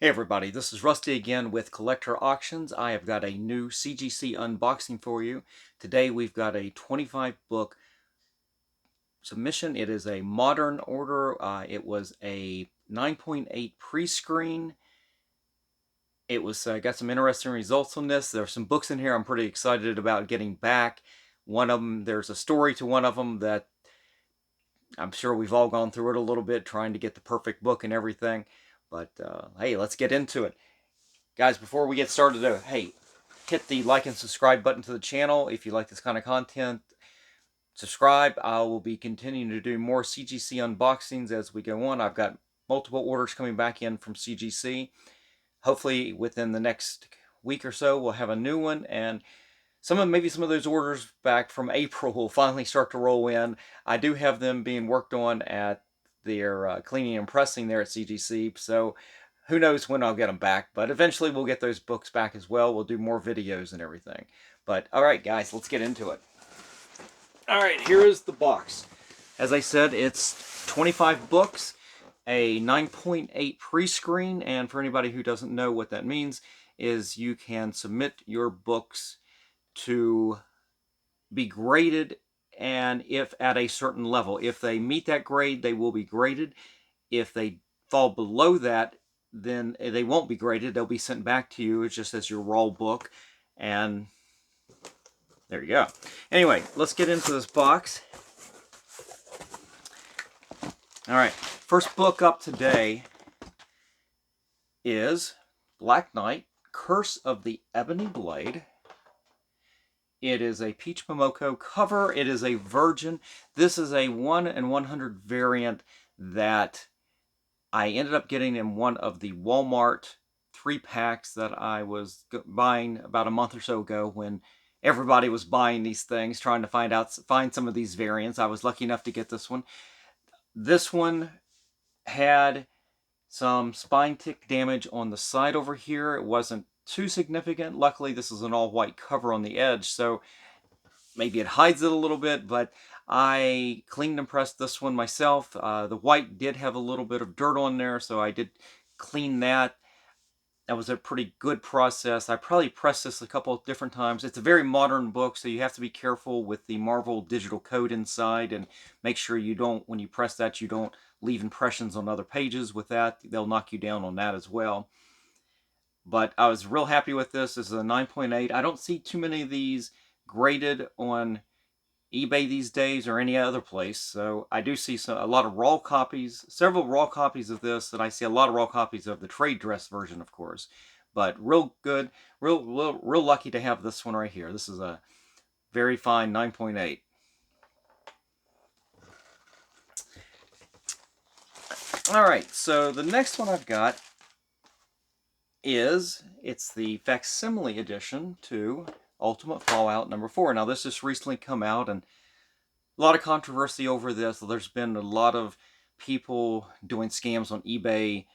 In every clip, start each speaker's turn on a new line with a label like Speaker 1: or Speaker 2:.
Speaker 1: Hey everybody, this is Rusty again with Collector Auctions. I have got a new CGC unboxing for you. Today we've got a 25 book submission. It is a modern order. It was a 9.8 pre-screen. It was got some interesting results on this. There are some books in here I'm pretty excited about getting back. One of them, there's a story to one of them that I'm sure we've all gone through it a little bit trying to get the perfect book and everything. But hey, let's get into it. Guys, before we get started, hey, hit the like and subscribe button to the channel if you like this kind of content. Subscribe. I will be continuing to do more CGC unboxings as we go on. I've got multiple orders coming back in from CGC. Hopefully within the next week or so we'll have a new one, and maybe some of those orders back from April will finally start to roll in. I do have them being worked on at their cleaning and pressing there at CGC, so who knows when I'll get them back, but eventually we'll get those books back as well. We'll do more videos and everything. But alright guys, let's get into it. Alright, here is the box. As I said, it's 25 books, a 9.8 pre-screen, and for anybody who doesn't know what that means, is you can submit your books to be graded, and if at a certain level. If they meet that grade, they will be graded. If they fall below that, then they won't be graded. They'll be sent back to you just as your raw book. And there you go. Anyway, let's get into this box. All right, first book up today is Black Knight, Curse of the Ebony Blade. It is a Peach Momoko cover. It is a Virgin. This is a 1 in 100 variant that I ended up getting in one of the Walmart 3-packs that I was buying about a month or so ago when everybody was buying these things, trying to find some of these variants. I was lucky enough to get this one. This one had some spine tick damage on the side over here. It wasn't too significant. Luckily, this is an all-white cover on the edge, so maybe it hides it a little bit, but I cleaned and pressed this one myself. The white did have a little bit of dirt on there, so I did clean that. That was a pretty good process. I probably pressed this a couple of different times. It's a very modern book, so you have to be careful with the Marvel digital code inside and make sure you don't, when you press that, you don't leave impressions on other pages with that. They'll knock you down on that as well. But I was real happy with this. This is a 9.8. I don't see too many of these graded on eBay these days or any other place, so I do see a lot of raw copies, several raw copies of this, and I see a lot of raw copies of the trade dress version, of course. But real good, real lucky to have this one right here. This is a very fine 9.8. All right, so the next one I've got it's the Facsimile edition to Ultimate Fallout number 4. Now, this just recently come out, and a lot of controversy over this. There's been a lot of people doing scams on eBay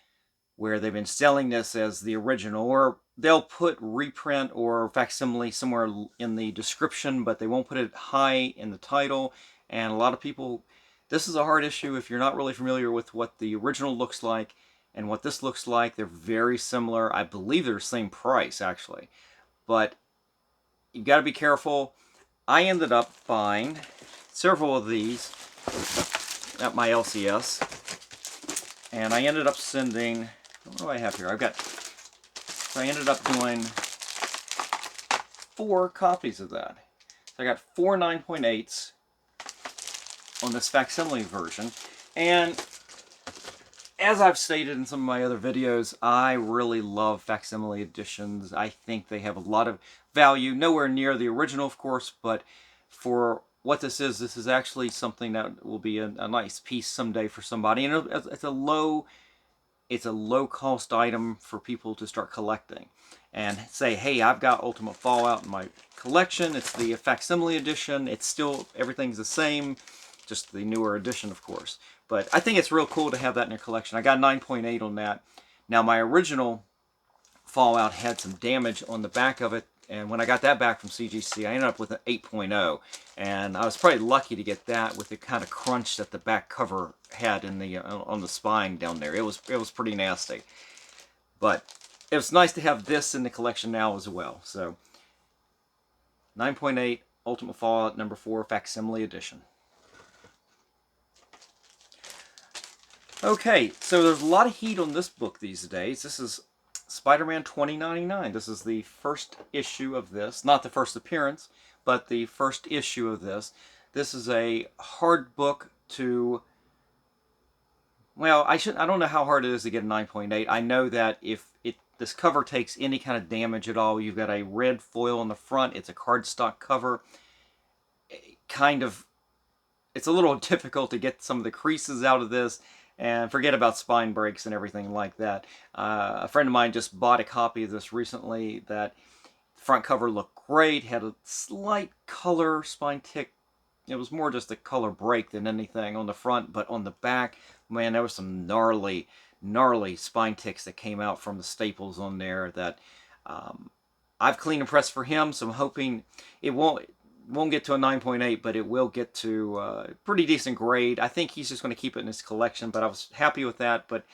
Speaker 1: where they've been selling this as the original, or they'll put reprint or facsimile somewhere in the description, but they won't put it high in the title. And a lot of people, this is a hard issue if you're not really familiar with what the original looks like and what this looks like. They're very similar. I believe they're the same price, actually. But you've got to be careful. I ended up buying several of these at my LCS, and I ended up sending, what do I have here? So I ended up doing 4 copies of that. So I got 4 9.8s on this facsimile version, and as I've stated in some of my other videos, I really love facsimile editions. I think they have a lot of value. Nowhere near the original, of course, but for what this is actually something that will be a nice piece someday for somebody. And it's a low cost item for people to start collecting. And say, hey, I've got Ultimate Fallout in my collection. It's the facsimile edition. It's still, everything's the same, just the newer edition, of course. But I think it's real cool to have that in your collection. I got 9.8 on that. Now, my original Fallout had some damage on the back of it, and when I got that back from CGC, I ended up with an 8.0, and I was probably lucky to get that with the kind of crunch that the back cover had in the on the spine down there. It was pretty nasty. But it was nice to have this in the collection now as well. So 9.8 Ultimate Fallout number 4 Facsimile Edition. Okay, so there's a lot of heat on this book these days. This is Spider-Man 2099. This is the first issue of this. Not the first appearance, but the first issue of this. This is a hard book to... Well, I don't know how hard it is to get a 9.8. I know that if this cover takes any kind of damage at all, you've got a red foil on the front. It's a cardstock cover. It's a little difficult to get some of the creases out of this. And forget about spine breaks and everything like that. A friend of mine just bought a copy of this recently. That front cover looked great. Had a slight color spine tick. It was more just a color break than anything on the front. But on the back, man, there was some gnarly spine ticks that came out from the staples on there that I've cleaned and pressed for him. So I'm hoping it won't get to a 9.8, but it will get to a pretty decent grade. I think he's just going to keep it in his collection, but I was happy with that. But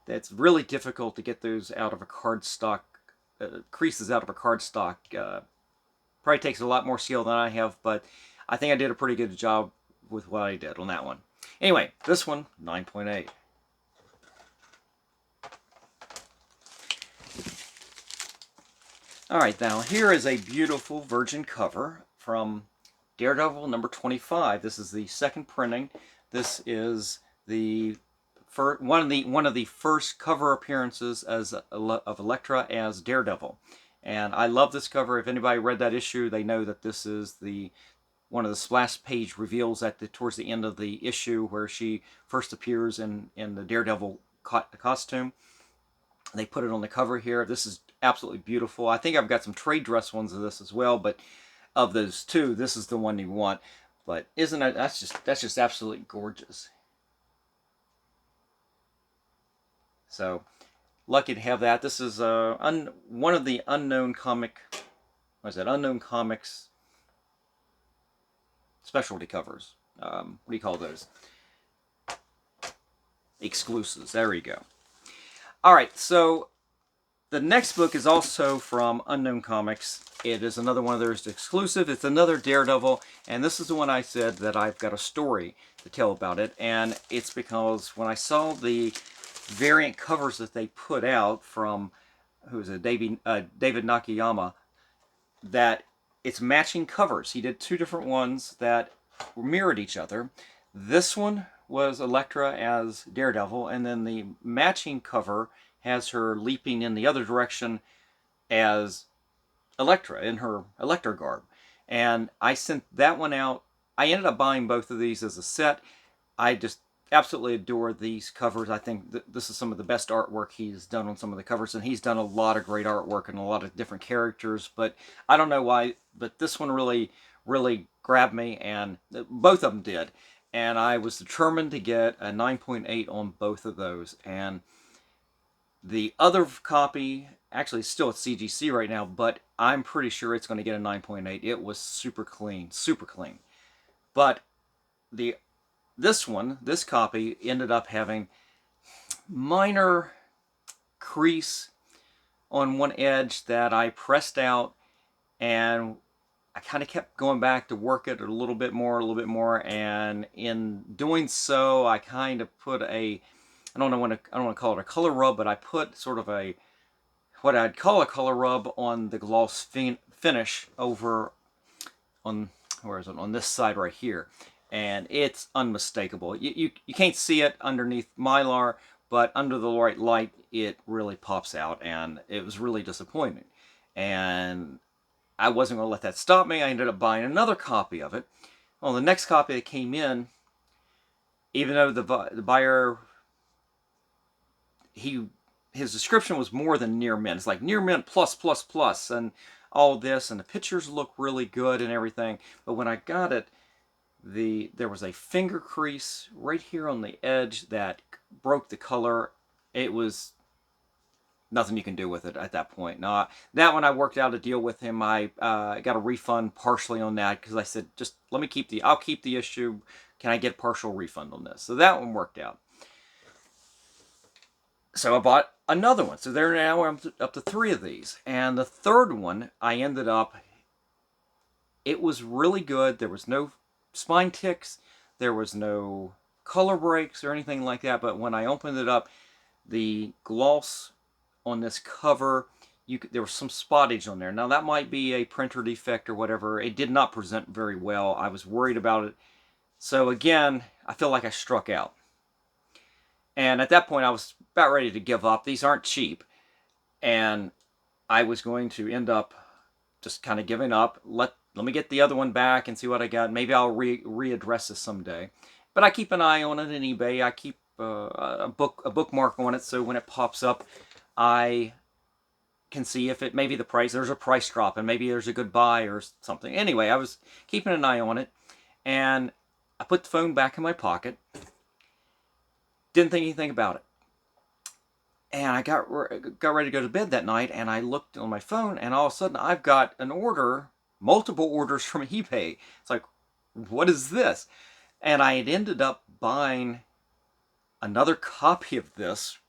Speaker 1: it's really difficult to get those out of a cardstock, creases out of a cardstock. Probably takes a lot more skill than I have, but I think I did a pretty good job with what I did on that one. Anyway, this one, 9.8. Alright, now here is a beautiful virgin cover from Daredevil number 25. This is the second printing. This is the one of the first cover appearances of Elektra as Daredevil, and I love this cover. If anybody read that issue, they know that this is one of the splash page reveals towards the end of the issue where she first appears in the Daredevil costume. They put it on the cover here. This is absolutely beautiful. I think I've got some trade dress ones of this as well, but of those two, this is the one you want. But isn't it? That's just absolutely gorgeous. So lucky to have that. This is one of the Unknown Comics specialty covers. What do you call those? Exclusives. There you go. All right, so the next book is also from Unknown Comics. It is another one of theirs exclusive. It's another Daredevil, and this is the one I said that I've got a story to tell about it. And it's because when I saw the variant covers that they put out from, who is it, David Nakayama, that it's matching covers. He did two different ones that mirrored each other. This one was Elektra as Daredevil, and then the matching cover has her leaping in the other direction as Elektra in her Elektra garb. And I sent that one out. I ended up buying both of these as a set. I just absolutely adore these covers. I think this is some of the best artwork he's done on some of the covers, and he's done a lot of great artwork and a lot of different characters, but I don't know why, but this one really grabbed me, and both of them did. And I was determined to get a 9.8 on both of those. And the other copy, actually it's still at CGC right now, but I'm pretty sure it's going to get a 9.8. It was super clean, super clean. But this copy ended up having minor crease on one edge that I pressed out, and I kind of kept going back to work it a little bit more, and in doing so, I kind of put I don't want to call it a color rub, but I put sort of what I'd call a color rub on the gloss finish over on, where is it, on this side right here, and it's unmistakable. You can't see it underneath Mylar, but under the right light, it really pops out, and it was really disappointing. And I wasn't going to let that stop me. I ended up buying another copy of it. Well, the next copy that came in, even though the buyer, his description was more than near mint. It's like near mint plus plus plus and all this, and the pictures look really good and everything. But when I got it, there was a finger crease right here on the edge that broke the color. It was nothing you can do with it at that point. Now, that one I worked out a deal with him. I got a refund partially on that because I said, just let me I'll keep the issue. Can I get a partial refund on this? So that one worked out. So I bought another one. So there now I'm up to 3 of these. And the third one, I ended up, it was really good. There was no spine ticks. There was no color breaks or anything like that. But when I opened it up, the gloss on this cover, there was some spottage on there. Now that might be a printer defect or whatever. It did not present very well. I was worried about it. So again, I feel like I struck out. And at that point, I was about ready to give up. These aren't cheap. And I was going to end up just kind of giving up. Let me get the other one back and see what I got. Maybe I'll readdress this someday. But I keep an eye on it in eBay. I keep a bookmark on it, so when it pops up, I can see if it maybe there's a price drop and maybe there's a good buy or something. Anyway, I was keeping an eye on it, and I put the phone back in my pocket. Didn't think anything about it. And I got ready to go to bed that night, and I looked on my phone, and all of a sudden I've got an order, multiple orders from eBay. It's like, what is this? And I had ended up buying another copy of this.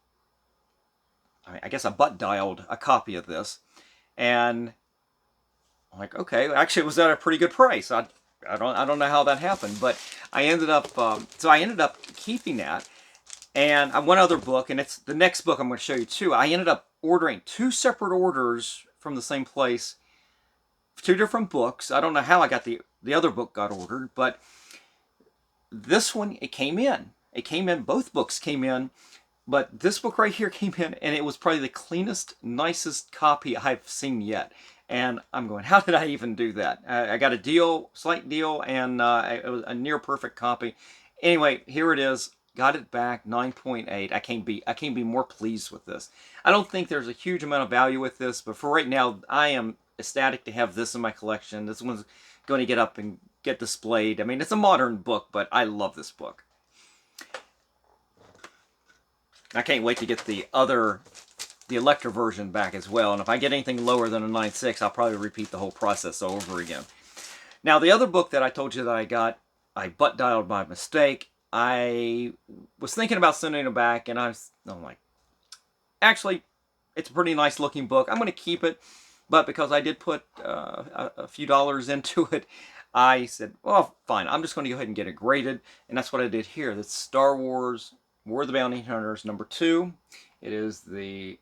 Speaker 1: I guess I butt dialed a copy of this, and I'm like, okay, actually it was at a pretty good price. I don't know how that happened, but I ended up so I ended up keeping that. And one other book, and it's the next book I'm going to show you too. I ended up ordering 2 separate orders from the same place, 2 different books. I don't know how I got the other book got ordered, but this one, it came in. It came in, both books came in, but this book right here came in, and it was probably the cleanest, nicest copy I've seen yet. And I'm going, how did I even do that? I got a deal, slight deal, and it was a near perfect copy. Anyway, here it is. Got it back, 9.8. I can't be more pleased with this. I don't think there's a huge amount of value with this, but for right now, I am ecstatic to have this in my collection. This one's going to get up and get displayed. I mean, it's a modern book, but I love this book. I can't wait to get the Electra version back as well. And if I get anything lower than a 9.6, I'll probably repeat the whole process over again. Now, the other book that I told you that I got, I butt dialed by mistake. I was thinking about sending it back, and I'm like, actually, it's a pretty nice looking book. I'm going to keep it, but because I did put a few dollars into it, I said, well, fine, I'm just going to go ahead and get it graded, and that's what I did here. That's Star Wars War of the Bounty Hunters #2. It is the,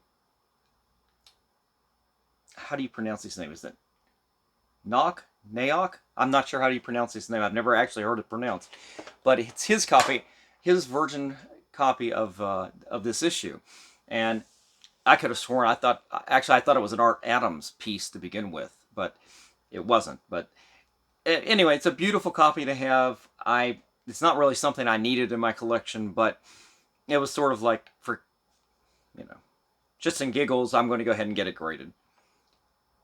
Speaker 1: how do you pronounce this name? Is it Naok? I'm not sure how you pronounce his name. I've never actually heard it pronounced. But it's his copy, his virgin copy of this issue. And I could have sworn, I thought it was an Art Adams piece to begin with, but it wasn't. But anyway, it's a beautiful copy to have. It's not really something I needed in my collection, but it was sort of like, for, just in giggles, I'm going to go ahead and get it graded.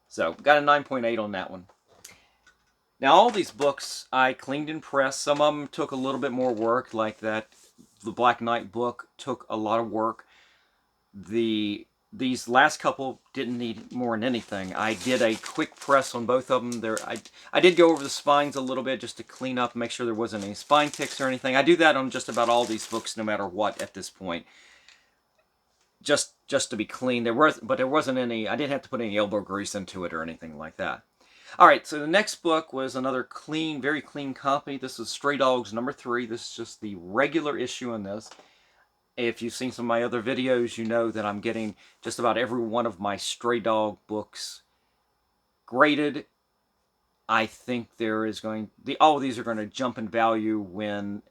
Speaker 1: So, got a 9.8 on that one. Now, all these books I cleaned and pressed. Some of them took a little bit more work, like the Black Knight book took a lot of work. These last couple didn't need more than anything. I did a quick press on both of them. I did go over the spines a little bit just to clean up, make sure there wasn't any spine ticks or anything. I do that on just about all these books, no matter what, at this point. Just to be clean. But there wasn't any. I didn't have to put any elbow grease into it or anything like that. All right, so the next book was another clean, very clean copy. This is Stray Dogs #3. This is just the regular issue in this. If you've seen some of my other videos, you know that I'm getting just about every one of my Stray Dog books graded. I think all of these are going to jump in value when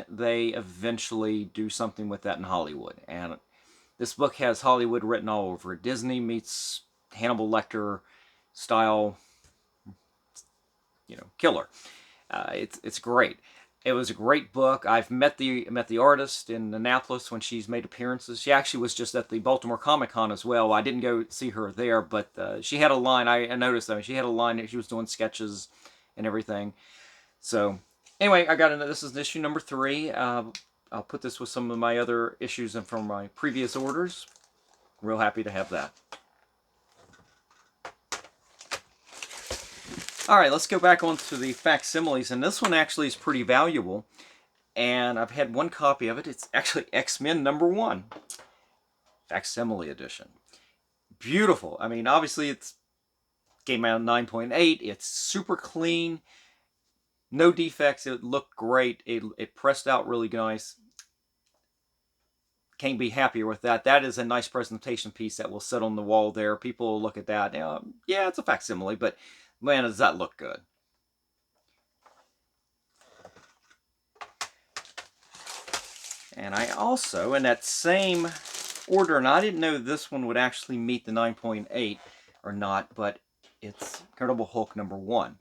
Speaker 1: they eventually do something with that in Hollywood. And this book has Hollywood written all over it. Disney meets Hannibal Lecter style, killer. It's great. It was a great book. I've met the artist in Annapolis when she's made appearances. She actually was just at the Baltimore Comic Con as well. I didn't go see her there, but she had a line. I noticed that she had a line that she was doing sketches and everything. So anyway, this is issue #3. I'll put this with some of my other issues and from my previous orders. Real happy to have that. All right, let's go back onto the facsimiles, and this one actually is pretty valuable, and I've had one copy of it. It's actually X-Men #1. Facsimile edition. Beautiful. I mean, obviously it's came out 9.8. It's super clean. No defects. It looked great. It pressed out really nice. Can't be happier with that. That is a nice presentation piece that will sit on the wall there. People will look at that. Yeah, it's a facsimile, but man, does that look good. And I also, in that same order, and I didn't know this one would actually meet the 9.8 or not, but it's Incredible Hulk number 1.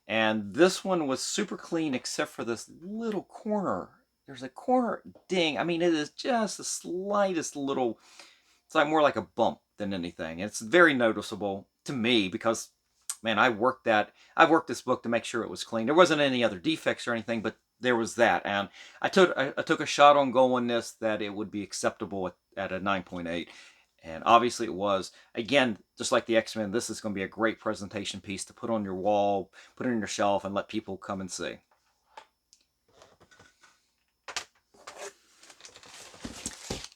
Speaker 1: And this one was super clean except for this little corner. There's a corner ding. I mean, it is just the slightest little, it's like more like a bump than anything. It's very noticeable to me because, man, I've worked this book to make sure it was clean. There wasn't any other defects or anything, but there was that. And I took a shot on goal on this that it would be acceptable at a 9.8. And obviously it was. Again, just like the X-Men, this is going to be a great presentation piece to put on your wall, put it on your shelf, and let people come and see.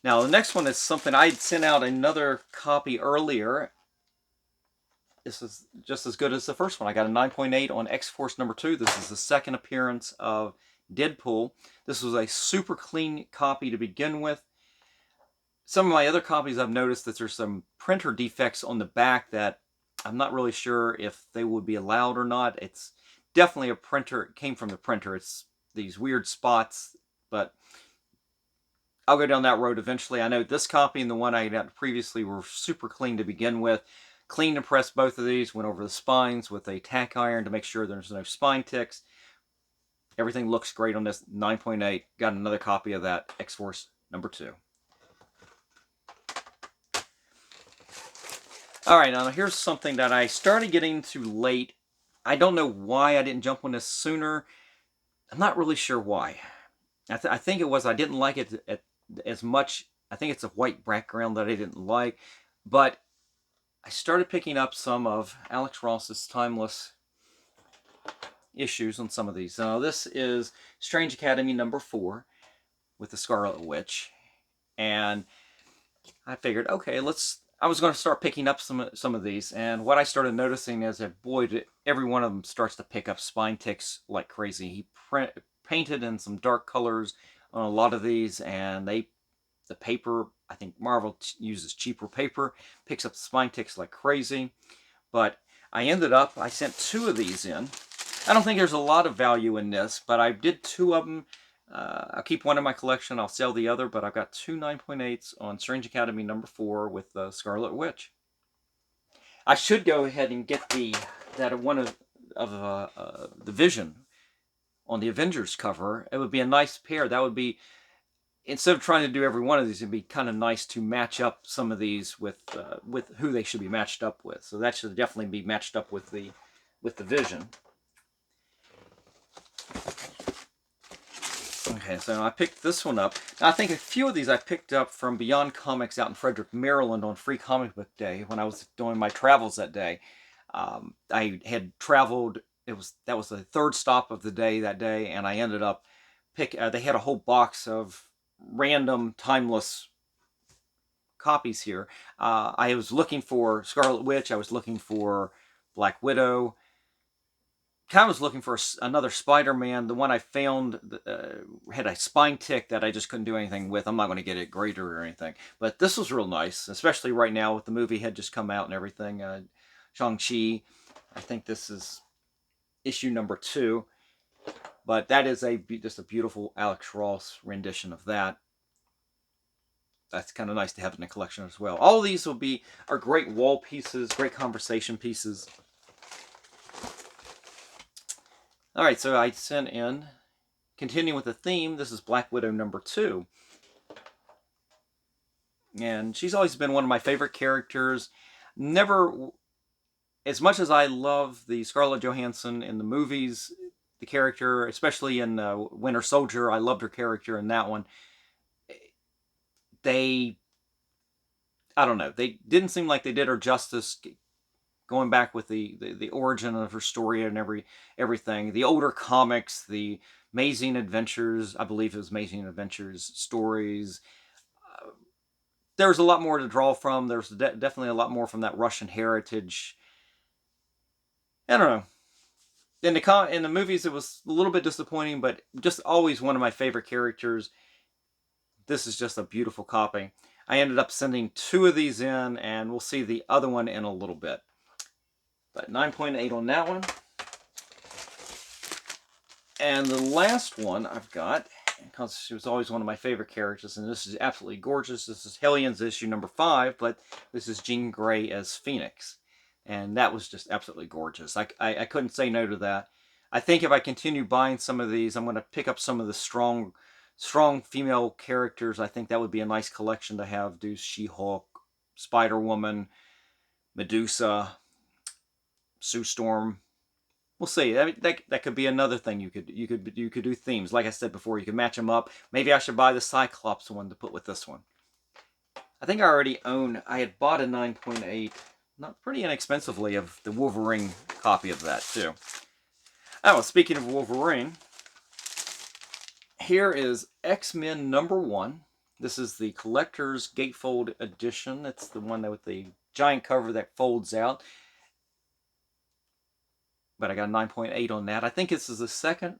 Speaker 1: Now, the next one is something I sent out another copy earlier. This is just as good as the first one. I got a 9.8 on X-Force number 2. This is the second appearance of Deadpool. This was a super clean copy to begin with. Some of my other copies I've noticed that there's some printer defects on the back that I'm not really sure if they would be allowed or not. It's definitely a printer. It came from the printer. It's these weird spots, but I'll go down that road eventually. I know this copy and the one I got previously were super clean to begin with. Cleaned and pressed both of these. Went over the spines with a tack iron to make sure there's no spine ticks. Everything looks great on this 9.8. Got another copy of that X-Force number 2. Alright, now here's something that I started getting to late. I don't know why I didn't jump on this sooner. I'm not really sure why. I think it was I didn't like it as much. I think it's a white background that I didn't like. But I started picking up some of Alex Ross's timeless issues on some of these. Now this is Strange Academy number 4 with the Scarlet Witch. And I figured, okay, I was going to start picking up some of these, and what I started noticing is that, boy, every one of them starts to pick up spine ticks like crazy. He painted in some dark colors on a lot of these, and the paper, I think Marvel uses cheaper paper, picks up spine ticks like crazy. But I sent 2 of these in. I don't think there's a lot of value in this, but I did 2 of them. I'll keep one in my collection. I'll sell the other, but I've got 2 9.8s on Strange Academy number 4 with the Scarlet Witch. I should go ahead and get one of the Vision on the Avengers cover. It would be a nice pair. That would be, instead of trying to do every one of these, it'd be kind of nice to match up some of these with who they should be matched up with. So that should definitely be matched up with the Vision. Okay, so I picked this one up. Now, I think a few of these I picked up from Beyond Comics out in Frederick, Maryland on Free Comic Book Day when I was doing my travels that day. I had traveled, that was the 3rd stop of the day that day, and I ended up they had a whole box of random timeless copies here. I was looking for Scarlet Witch, I was looking for Black Widow, kind of was looking for another Spider-Man. The one I found had a spine tick that I just couldn't do anything with. I'm not going to get it graded or anything. But this was real nice, especially right now with the movie had just come out and everything. Shang-Chi, I think this is issue number 2. But that is just a beautiful Alex Ross rendition of that. That's kind of nice to have in the collection as well. All of these are great wall pieces, great conversation pieces. Alright, so I sent in, continuing with the theme, this is Black Widow number 2. And she's always been one of my favorite characters. Never, as much as I love the Scarlett Johansson in the movies, the character, especially in Winter Soldier, I loved her character in that one. I don't know, they didn't seem like they did her justice going back with the origin of her story and everything. The older comics, the Amazing Adventures, I believe it was Amazing Adventures stories, there's a lot more to draw from. There's definitely a lot more from that Russian heritage. I don't know. In the movies, it was a little bit disappointing, but just always one of my favorite characters. This is just a beautiful copy. I ended up sending 2 of these in, and we'll see the other one in a little bit. But 9.8 on that one. And the last one I've got, because she was always one of my favorite characters, and this is absolutely gorgeous. This is Hellions issue number 5, but this is Jean Grey as Phoenix. And that was just absolutely gorgeous. I couldn't say no to that. I think if I continue buying some of these, I'm going to pick up some of the strong female characters. I think that would be a nice collection to have. Do She-Hulk, Spider-Woman, Medusa, Sue Storm. We'll see. That could be another thing you could do themes. Like I said before, you could match them up. Maybe I should buy the Cyclops one to put with this one. I think I already own. I had bought a 9.8, not pretty inexpensively, of the Wolverine copy of that too. Oh, speaking of Wolverine, here is X-Men number 1. This is the collector's gatefold edition. It's the one with the giant cover that folds out. But I got a 9.8 on that. I think this is the second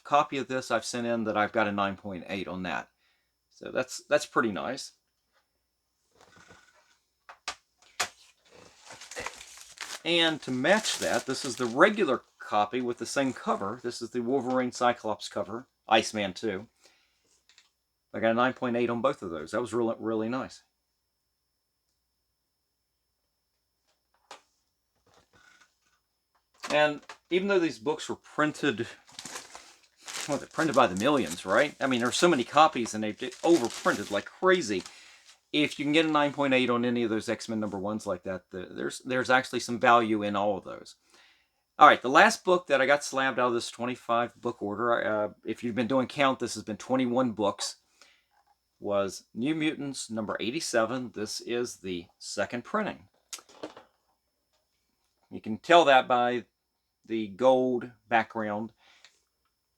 Speaker 1: copy of this I've sent in that I've got a 9.8 on that. So that's pretty nice. And to match that, this is the regular copy with the same cover. This is the Wolverine Cyclops cover, Iceman 2. I got a 9.8 on both of those. That was really, really nice. And even though these books were printed, well, they're printed by the millions, right? I mean, there's so many copies and they get overprinted like crazy. If you can get a 9.8 on any of those X-Men number 1s like that, there's actually some value in all of those. All right, the last book that I got slabbed out of this 25 book order, if you've been doing count, this has been 21 books, was New Mutants number 87. This is the second printing. You can tell that by the gold background.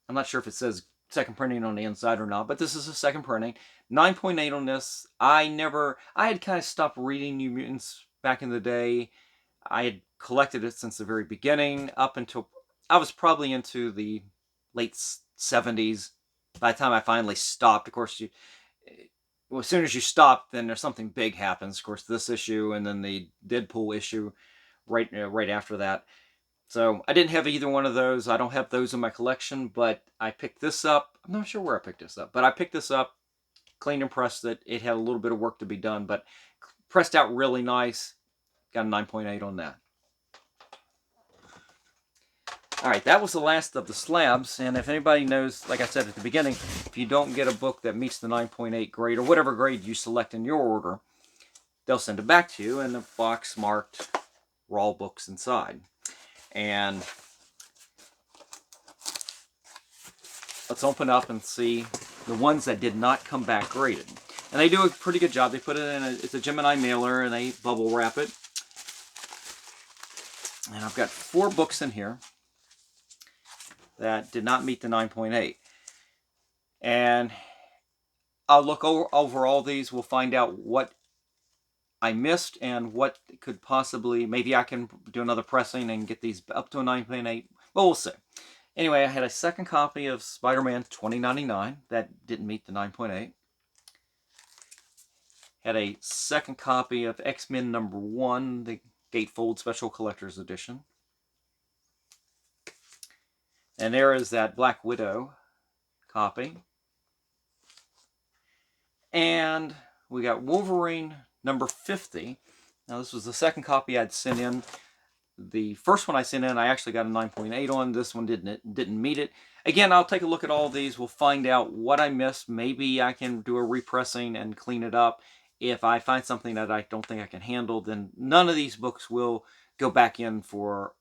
Speaker 1: I'm not sure if it says second printing on the inside or not, but this is a second printing. 9.8 on this. I had kind of stopped reading New Mutants back in the day. I had collected it since the very beginning, up until I was probably into the late 70s. By the time I finally stopped, of course, as soon as you stop, then there's something big happens. Of course, this issue and then the Deadpool issue right after that. So I didn't have either one of those. I don't have those in my collection, but I picked this up. I'm not sure where I picked this up, but I picked this up, cleaned and pressed it. It had a little bit of work to be done, but pressed out really nice. Got a 9.8 on that. All right, that was the last of the slabs, and if anybody knows, like I said at the beginning, if you don't get a book that meets the 9.8 grade, or whatever grade you select in your order, they'll send it back to you in a box marked raw books inside. And let's open up and see the ones that did not come back graded. And they do a pretty good job. They put it in it's a Gemini mailer, and they bubble wrap it. And I've got 4 books in here that did not meet the 9.8. And I'll look over all these. We'll find out what I missed and what could possibly, maybe I can do another pressing and get these up to a 9.8. But we'll see. Anyway, I had a second copy of Spider-Man 2099 that didn't meet the 9.8. Had a second copy of X-Men number 1, the Gatefold Special Collector's Edition. And there is that Black Widow copy. And we got Wolverine number 50. Now, this was the second copy I'd sent in. The first one I sent in, I actually got a 9.8 on. This one didn't meet it. Again, I'll take a look at all of these. We'll find out what I missed. Maybe I can do a repressing and clean it up. If I find something that I don't think I can handle, then none of these books will go back in for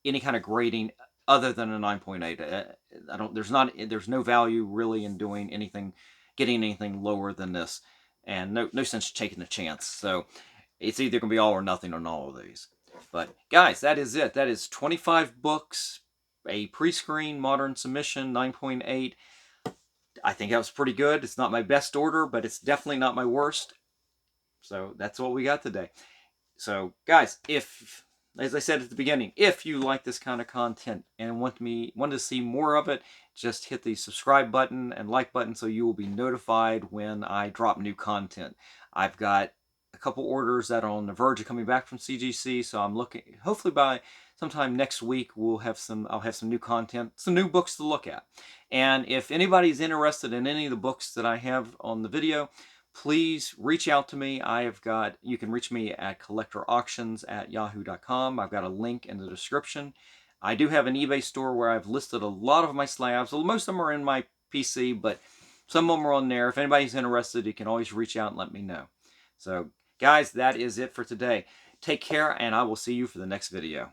Speaker 1: any kind of grading other than a 9.8. There's no value really in doing anything, getting anything lower than this, and no sense taking a chance. So it's either going to be all or nothing on all of these. But guys, that is it. That is 25 books, a pre-screen modern submission, 9.8. I think that was pretty good. It's not my best order, but it's definitely not my worst. So that's what we got today. So guys, if, as I said at the beginning, if you like this kind of content and want to see more of it, just hit the subscribe button and like button so you will be notified when I drop new content. I've got a couple orders that are on the verge of coming back from CGC, so I'm looking, hopefully by sometime next week I'll have some new content, some new books to look at. And if anybody's interested in any of the books that I have on the video, please reach out to me. You can reach me at collectorauctions@yahoo.com. I've got a link in the description. I do have an eBay store where I've listed a lot of my slabs. Most of them are in my PC, but some of them are on there. If anybody's interested, you can always reach out and let me know. So, guys, that is it for today. Take care, and I will see you for the next video.